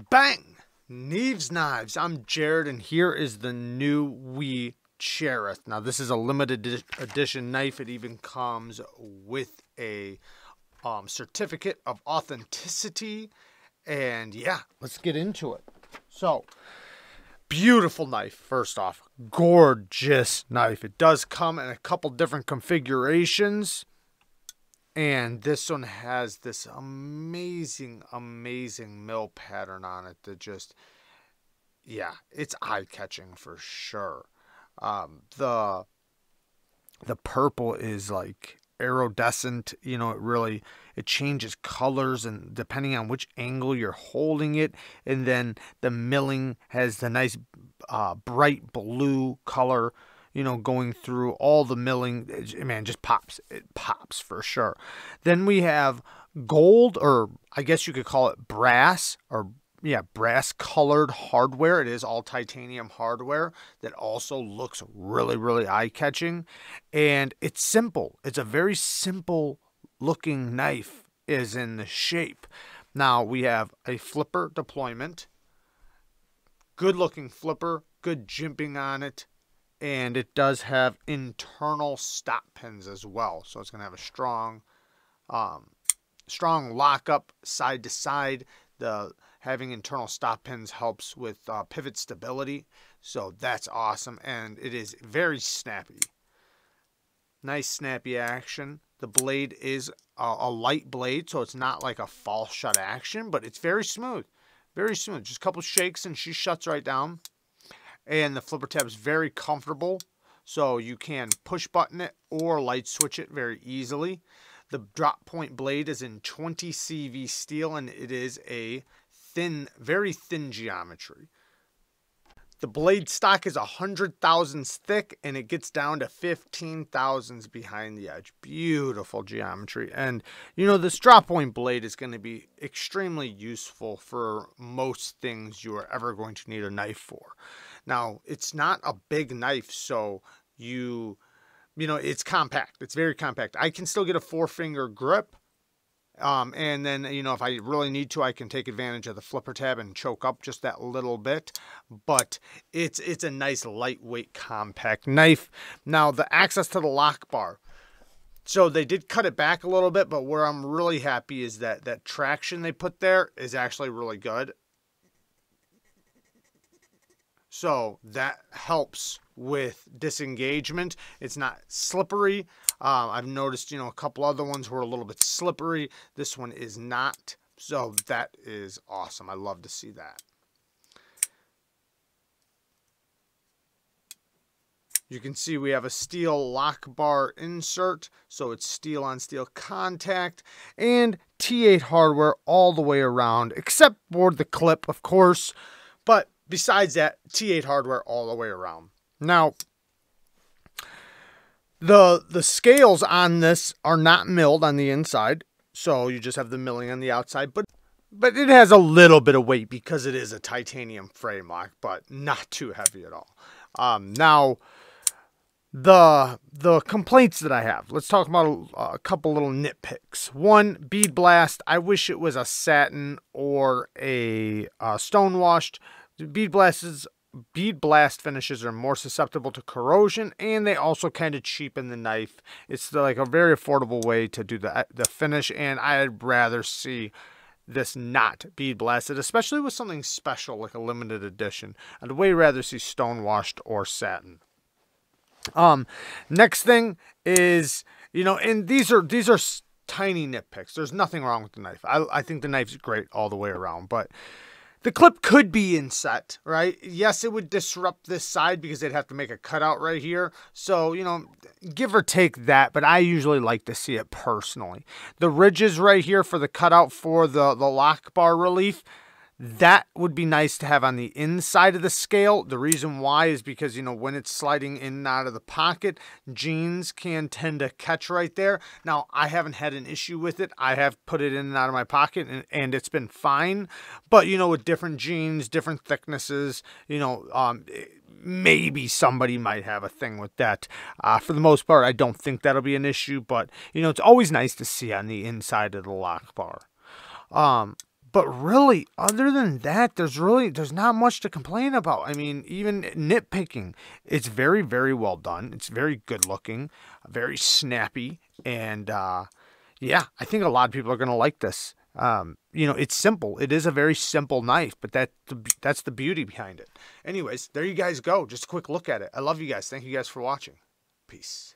Bang! Neeves knives. I'm Jared, and here is the new wee CHARITH. Now, this is a limited edition knife. It even comes with a certificate of authenticity. And yeah, let's get into it. So, beautiful knife, first off. Gorgeous knife. It does come in a couple different configurations. And this one has this amazing, amazing mill pattern on it that just, yeah, it's eye-catching for sure. The purple is like iridescent, you know, it changes colors and depending on which angle you're holding it. And then the milling has the nice bright blue color, you know, going through all the milling. Man, just pops. It pops for sure. Then we have gold, or I guess you could call it brass, or yeah, brass colored hardware. It is all titanium hardware that also looks really, really eye-catching. And it's simple. It's a very simple looking knife, is in the shape. Now we have a flipper deployment. Good looking flipper, good jimping on it. And it does have internal stop pins as well. So it's going to have a strong lockup side to side. Having internal stop pins helps with pivot stability. So that's awesome. And it is very snappy. Nice snappy action. The blade is a light blade, so it's not like a false shut action, but it's very smooth. Very smooth. Just a couple shakes and she shuts right down. And the flipper tab is very comfortable, so you can push button it or light switch it very easily. The drop point blade is in 20 CV steel, and it is a thin, very thin geometry. The blade stock is 100 thousandths thick, and it gets down to 15 thousandths behind the edge. Beautiful geometry. And, you know, this drop point blade is going to be extremely useful for most things you are ever going to need a knife for. Now, it's not a big knife, so you know, it's compact. It's very compact. I can still get a 4-finger grip. And then, you know, if I really need to, I can take advantage of the flipper tab and choke up just that little bit. But it's a nice, lightweight, compact knife. Now, the access to the lock bar. So they did cut it back a little bit, but where I'm really happy is that traction they put there is actually really good. So that helps with disengagement. It's not slippery. I've noticed, you know, a couple other ones were a little bit slippery. This one is not. So that is awesome. I love to see that. You can see we have a steel lock bar insert. So it's steel on steel contact and T8 hardware all the way around, except for the clip, of course. But besides that, T8 hardware all the way around. Now, the scales on this are not milled on the inside, so you just have the milling on the outside. But it has a little bit of weight because it is a titanium frame lock, but not too heavy at all. Now, the complaints that I have. Let's talk about a couple little nitpicks. One, bead blast. I wish it was a satin or a stonewashed. Bead blast finishes are more susceptible to corrosion, and they also kind of cheapen the knife. It's like a very affordable way to do the finish, and I'd rather see this not bead blasted, especially with something special like a limited edition. I'd way rather see stonewashed or satin. Next thing is, you know, and these are tiny nitpicks. There's nothing wrong with the knife. I think the knife's great all the way around, but the clip could be inset, right? Yes, it would disrupt this side because they'd have to make a cutout right here. So, you know, give or take that, but I usually like to see it personally. The ridges right here for the cutout for the lock bar relief, that would be nice to have on the inside of the scale. The reason why is because, you know, when it's sliding in and out of the pocket, jeans can tend to catch right there. Now, I haven't had an issue with it. I have put it in and out of my pocket, and it's been fine. But, you know, with different jeans, different thicknesses, you know, maybe somebody might have a thing with that. For the most part, I don't think that'll be an issue. But, you know, it's always nice to see on the inside of the lock bar. But really, other than that, there's not much to complain about. I mean, even nitpicking, it's very, very well done. It's very good looking, very snappy, and yeah, I think a lot of people are going to like this. It's simple. It is a very simple knife, but that's the beauty behind it. Anyways, there you guys go. Just a quick look at it. I love you guys. Thank you guys for watching. Peace.